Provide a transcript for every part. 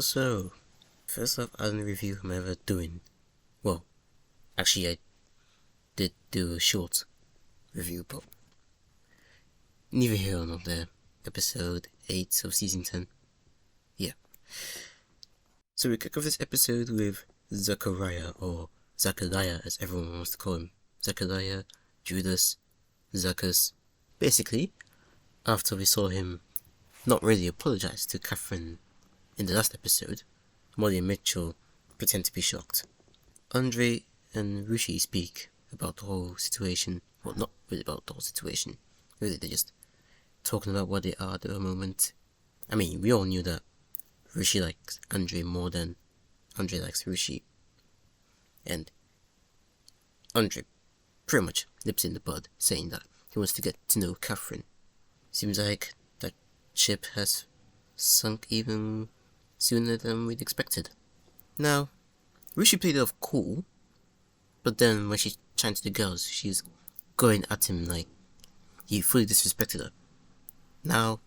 So. First off, I didn't review I'm ever doing. Well, actually, I did do a short review, but neither here nor there. Episode 8 of season 10. Yeah. So we kick off this episode with Zachariah, or Zachariah as everyone wants to call him. Zachariah, Judas, Zacchaeus. Basically, after we saw him not really apologize to Catherine in the last episode, Molly and Mitchell pretend to be shocked. Andre and Rishi speak about the whole situation. Well, not really about the whole situation. Really, they're just talking about what they are at the moment. I mean, we all knew that Rishi likes Andre more than Andre likes Rishi. And Andre pretty much nips in the bud, saying that he wants to get to know Catherine. Seems like that ship has sunk even sooner than we'd expected. Now, Rishi played it off cool, but then when she's chatting to the girls, she's going at him like he fully disrespected her. Now,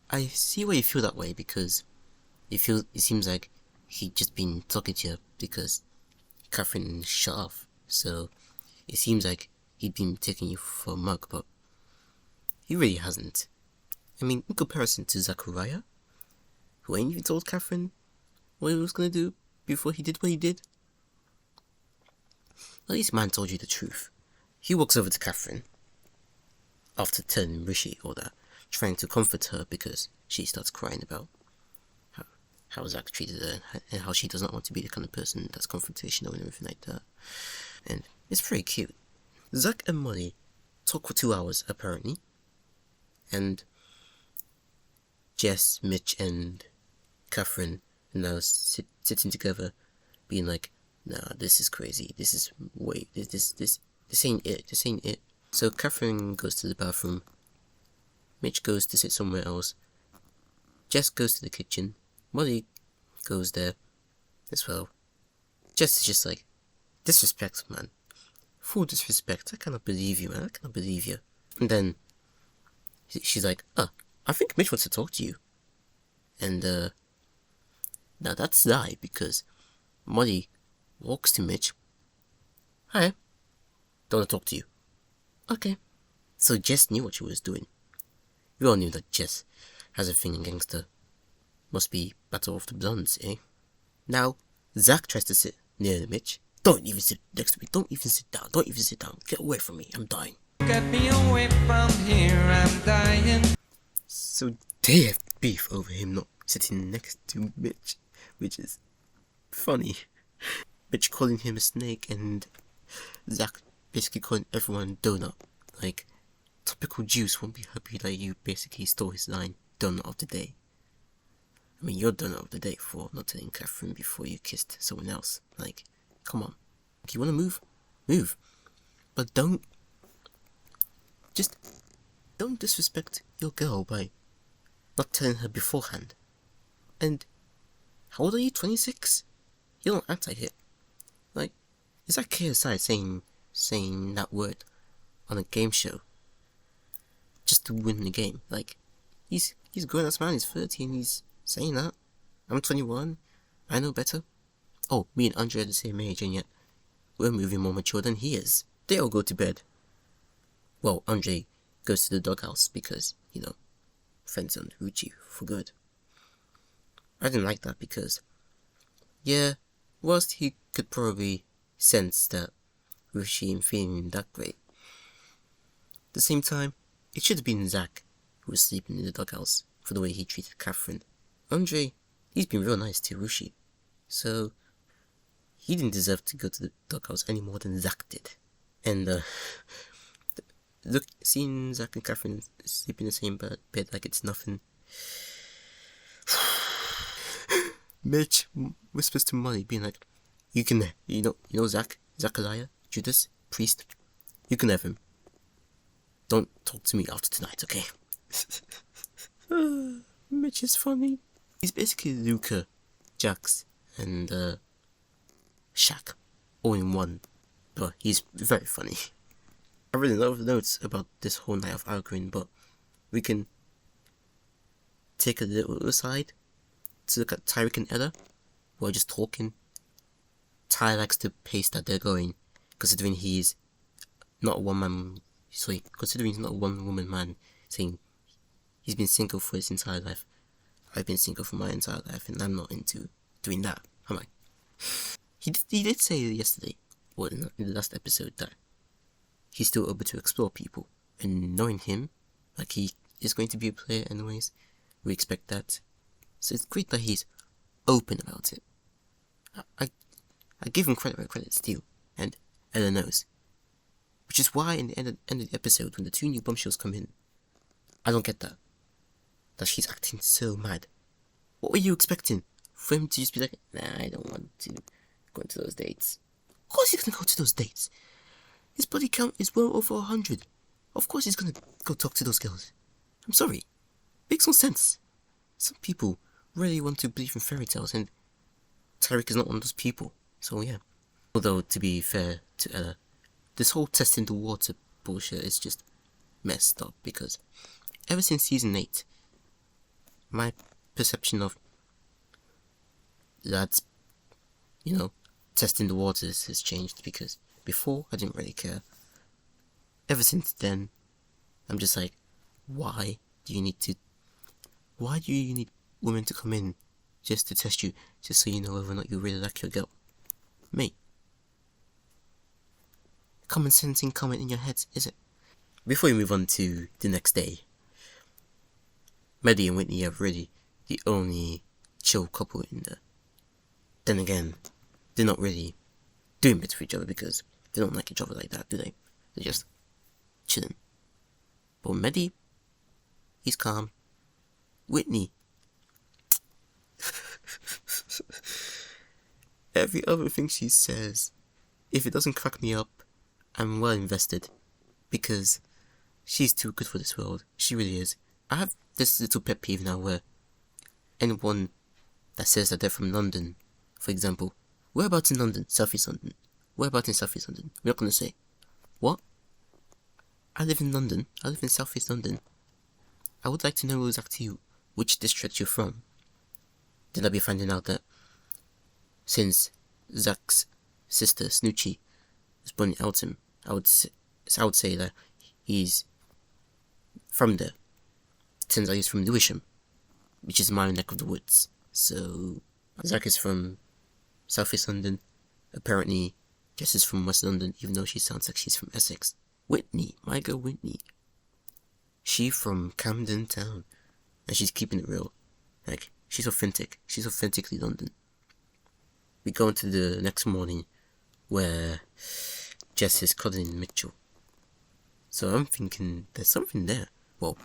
I see why you feel that way, because it seems like he'd just been talking to her because Catherine shut off, so it seems like he'd been taking you for a mug, but he really hasn't. I mean, in comparison to Zachariah, who ain't even told Catherine what he was gonna do before he did what he did. At least man told you the truth. He walks over to Catherine after telling Rishi all that, trying to comfort her because she starts crying about how Zach treated her and how she does not want to be the kind of person that's confrontational and everything like that. And it's pretty cute. Zach and Molly talk for 2 hours apparently, and Jess, Mitch, and Catherine are now sitting together, being like, "Nah, this is crazy. This ain't it. This ain't it." So Catherine goes to the bathroom. Mitch goes to sit somewhere else. Jess goes to the kitchen. Molly goes there as well. Jess is just like, disrespect, man. Full disrespect. I cannot believe you, man. I cannot believe you. And then she's like, I think Mitch wants to talk to you. And now that's lie, because Molly walks to Mitch. "Hi, don't want to talk to you." Okay. So Jess knew what she was doing. We all knew that Jess has a thing against her. Must be Battle of the Blondes, eh? Now, Zach tries to sit near Mitch. "Don't even sit next to me. Don't even sit down. Don't even sit down. Get away from me. I'm dying." Get me away from here, I'm dying. So they have beef over him not sitting next to Mitch, which is funny. Mitch calling him a snake and Zach basically calling everyone donut. Like, Topical Juice won't be happy that you basically stole his line, donut of the day. I mean, you're donut of the day for not telling Catherine before you kissed someone else. Like, come on. If you want to move, move. But don't disrespect your girl by not telling her beforehand. And how old are you? 26? You don't act like it. Like, is that KSI saying that word on a game show just to win the game? Like, he's a grown ass man. He's 30 and he's saying that. I'm 21. I know better. Oh, me and Andre are the same age, and yet we're moving more mature than he is. They all go to bed. Well, Andre goes to the doghouse because, friends on Ruchi for good. I didn't like that because, yeah, whilst he could probably sense that Ruchi ain't feeling that great, at the same time, it should have been Zach who was sleeping in the doghouse for the way he treated Catherine. Andre, he's been real nice to Ruchi, so he didn't deserve to go to the doghouse any more than Zach did. And, look, seeing Zach and Catherine sleep in the same bed like it's nothing. Mitch whispers to Molly, being like, "You can, Zach, Zachariah, Judas, Priest, you can have him. Don't talk to me after tonight, okay?" Mitch is funny. He's basically Luca, Jax, and Shaq, all in one, but he's very funny. I really love the notes about this whole night of arguing, but we can take a little aside to look at Tyrick and Ella, who are just talking. Ty likes the pace that they're going, considering he's not a one-woman man, saying he's been single for his entire life. I've been single for my entire life, and I'm not into doing that, am I? He did say yesterday, or in the last episode, that he's still able to explore people, and knowing him, like he is going to be a player anyways, we expect that. So it's great that he's open about it. I give him credit where credit's due, and Ella knows. Which is why in the end of the episode, when the two new bombshells come in, I don't get that. That she's acting so mad. What were you expecting? For him to just be like, nah, I don't want to go into those dates. Of course he's gonna go to those dates. His body count is well over 100. Of course he's gonna go talk to those girls. I'm sorry. Makes no sense. Some people really want to believe in fairy tales, and Tyrick is not one of those people. So yeah. Although, to be fair to Ella, this whole testing the water bullshit is just messed up, because ever since season 8, my perception of lads, testing the waters has changed, because before I didn't really care. Ever since then, I'm just like, why do you need women to come in just to test you, just so you know whether or not you really like your girl? Mate, common sensing comment in your heads, is it? Before we move on to the next day, Maddie and Whitney are really the only chill couple in there. Then again, they're not really doing bits for each other, because they don't like each other like that, do they? They're just chilling. But Maddie, he's calm. Whitney, every other thing she says, if it doesn't crack me up, I'm well invested, because she's too good for this world. She really is. I have this little pet peeve now where anyone that says that they're from London, for example, whereabouts in London? South East London. Whereabouts in South East London? We're not going to say, what? I live in London. I live in South East London. I would like to know exactly which district you're from. Then I'll be finding out that since Zach's sister, Snoochie, was born in Eltham, I would say that he's from there. Turns out he's from Lewisham, which is my neck of the woods. So Zach is from South East London. Apparently, Jess is from West London, even though she sounds like she's from Essex. Whitney, my girl Whitney, she from Camden Town, and she's keeping it real. Like, she's authentic. She's authentically London. We go into the next morning, where Jess is cuddling Mitchell. So I'm thinking there's something there. Well,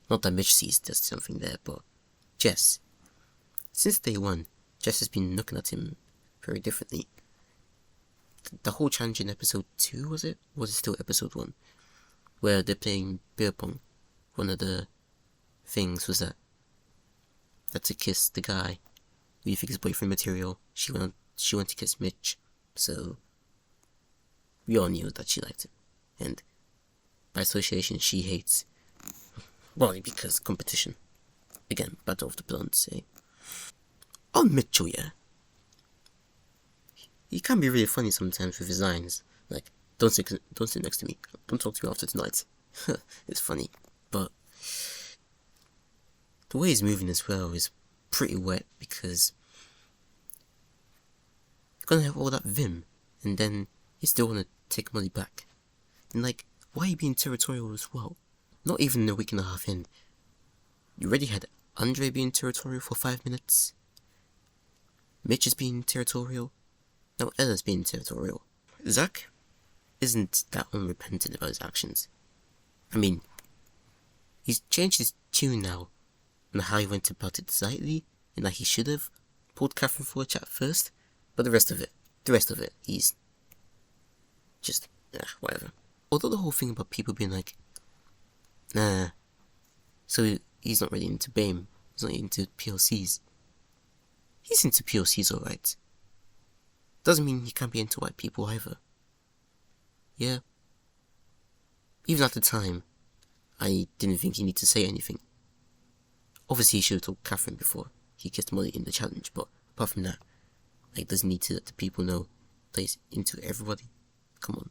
not that Mitch sees there's something there, but Jess. Since day one, Jess has been looking at him very differently. The whole challenge in episode 2, was it? Was it still episode 1? Where they're playing beer pong. One of the things was that to kiss the guy who you think is boyfriend material. She went to kiss Mitch, so we all knew that she liked him. And by association, she hates Ronnie because competition. Again, battle of the blondes, eh? On Mitchell, yeah. He can be really funny sometimes with his lines. Like, don't sit next to me. Don't talk to me after tonight. It's funny. But the way he's moving as well is pretty wet, because you're gonna have all that vim, and then you still wanna take money back. And like, why are you being territorial as well? Not even a week and a half in. You already had Andre being territorial for 5 minutes. Mitch is being territorial. Now Ella's being territorial. Zach isn't that unrepentant about his actions. I mean, he's changed his tune now on how he went about it slightly, and that he should have pulled Catherine for a chat first, but the rest of it, he's just, whatever. Although the whole thing about people being like, nah, so he's not really into BAME, he's not into PLCs. He's into PLCs, alright. Doesn't mean he can't be into white people either. Yeah. Even at the time, I didn't think he needed to say anything. Obviously, he should have told Catherine before he kissed Molly in the challenge, but apart from that, like, doesn't need to let the people know that he's into everybody. Come on.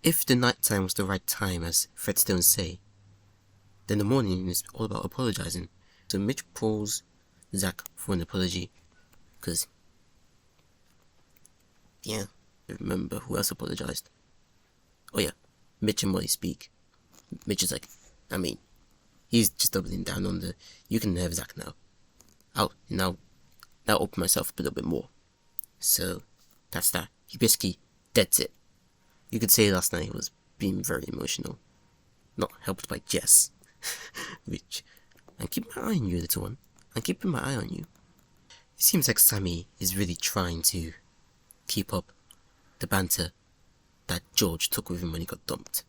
If the night time was the right time, as Fred Stones say, then the morning is all about apologizing. So Mitch pulls Zach for an apology, because, yeah, I remember who else apologized. Oh yeah, Mitch and Molly speak. Mitch is like, I mean, he's just doubling down on the, you can have Zach now. I'll now open myself up a little bit more. So, that's that. He basically deads it. You could say last night he was being very emotional. Not helped by Jess. Which, I'm keeping my eye on you, little one. I'm keeping my eye on you. It seems like Sammy is really trying to keep up the banter that George took with him when he got dumped.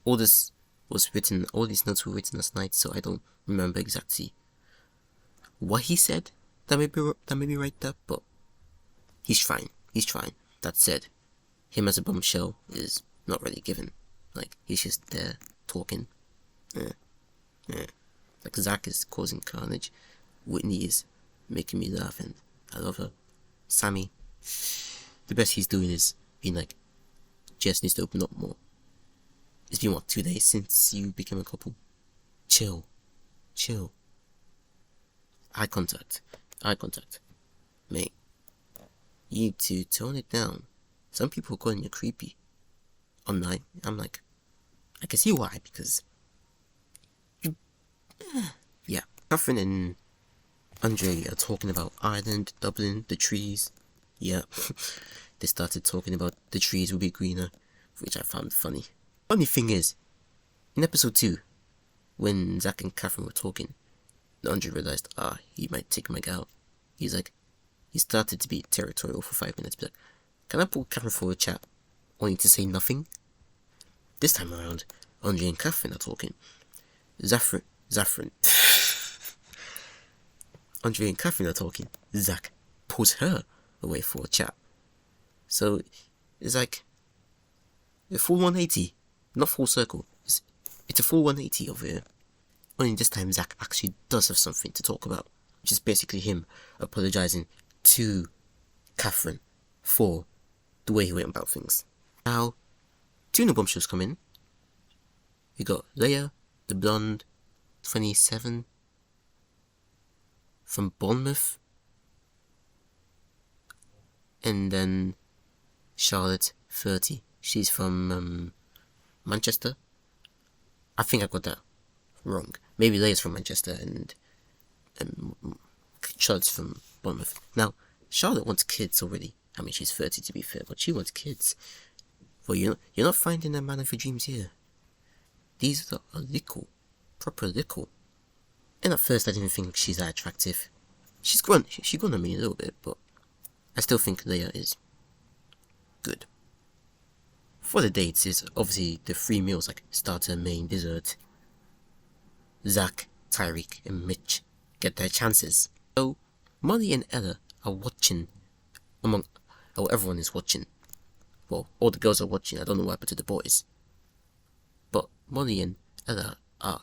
All these notes were written last night, so I don't remember exactly what he said that made me write that, but he's trying. That said, him as a bombshell is not really given. Like, he's just there talking. Like, Zach is causing carnage. Whitney is making me laugh, and I love her. Sammy, the best he's doing is being like, Jess needs to open up more. It's been, what, 2 days since you became a couple? Chill. Eye contact. Mate, you need to tone it down. Some people are calling you creepy online. I'm like, I can see why, because yeah. Catherine and Andre are talking about Ireland, Dublin, the trees. Yeah. They started talking about the trees will be greener, which I found funny. Funny thing is, in episode 2, when Zach and Catherine were talking, Andre realized, he might take Meg out. He's like, he started to be territorial for 5 minutes, be like, can I pull Catherine for a chat, only to say nothing? This time around, Andre and Catherine are talking. Andre and Catherine are talking. Zach pulls her away for a chat. So, it's like a full 180, not full circle. It's a full 180 over here. Only this time Zach actually does have something to talk about, which is basically him apologizing to Catherine for the way he went about things. Now, 2 new bombshells come in. We got Leia, the blonde, 27, from Bournemouth, and then Charlotte, 30. She's from Manchester. I think I got that wrong. Maybe Leia's from Manchester and Charlotte's from Bournemouth. Now, Charlotte wants kids already. I mean, she's 30 to be fair, but she wants kids. Well, you're not finding a man of your dreams here. These are little, proper little. And at first I didn't think she's that attractive. She's grown on me a little bit, but I still think Leia is good. For the dates is obviously the 3 meals, like starter, main, dessert. Zach, Tyreek, and Mitch get their chances. So Molly and Ella are watching everyone is watching. Well, all the girls are watching. I don't know what happened to the boys. But Molly and Ella are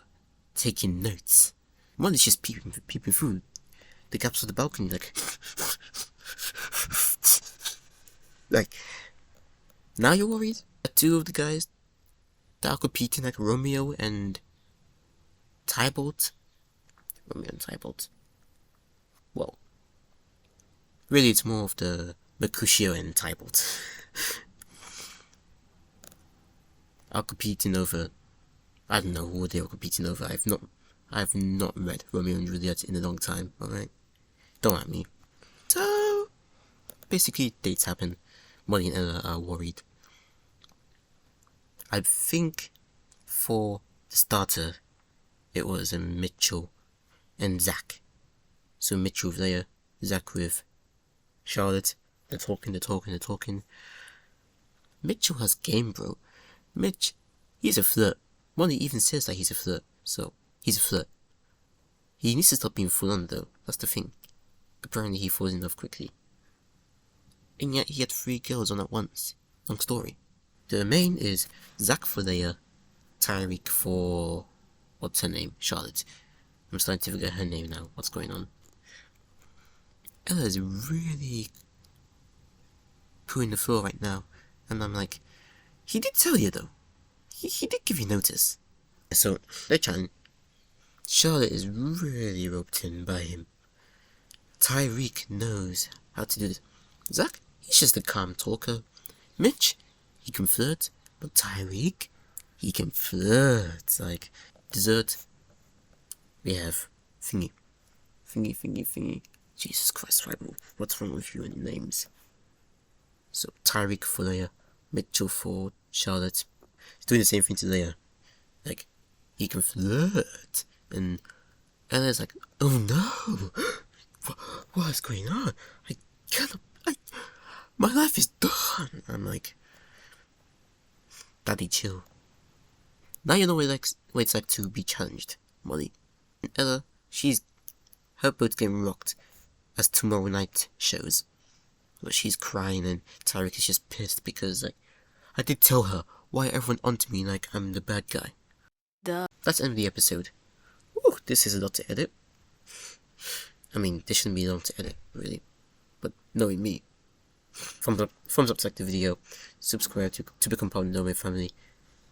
taking notes. Molly's just peeping through the gaps of the balcony, like, now you're worried that 2 of the guys that are competing, like Romeo and Tybalt. Well, really, it's more of the Mercutio and Tybalt. Are competing over, I don't know who they are competing over. I've not read Romeo and Juliet in a long time, alright? Don't at me. So, basically, dates happen. Molly and Ella are worried. I think for the starter, it was Mitchell and Zach. So Mitchell with Leia, Zach with Charlotte. They're talking. Mitchell has game, bro. Mitch, he's a flirt. Molly even says that he's a flirt. So, he's a flirt. He needs to stop being full on though. That's the thing. Apparently he falls in love quickly. And yet he had 3 girls on at once. Long story. The main is Zach for Leia, Tyreek for what's her name? Charlotte. I'm starting to forget her name now. What's going on? Ella is really pooing the floor right now, and I'm like, he did tell you though. He did give you notice. So they're chatting. Charlotte is really roped in by him. Tyreek knows how to do this. Zach, he's just a calm talker. Mitch, he can flirt, but Tyreek, he can flirt. Like, dessert, we have Thingy. Jesus Christ, right? What's wrong with you and names? So, Tyreek for Leia, Mitchell for Charlotte. He's doing the same thing to Leia. Like, he can flirt. And Ella's like, oh no! What is going on? I cannot. My life is done. I'm like, Daddy, chill. Now you know what it's like to be challenged, Molly. And Ella, her boat's getting rocked as tomorrow night shows. But she's crying and Tyreek is just pissed because, like, I did tell her why everyone onto me like I'm the bad guy. That's the end of the episode. Ooh, this is a lot to edit. I mean, this shouldn't be long to edit, really. But knowing me, thumbs up to like the video, subscribe to become part of the Nomad family,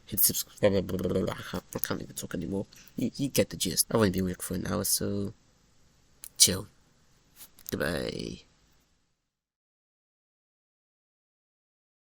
hit subscribe, I can't even talk anymore. You get the gist. I've only been working for an hour, so chill. Goodbye.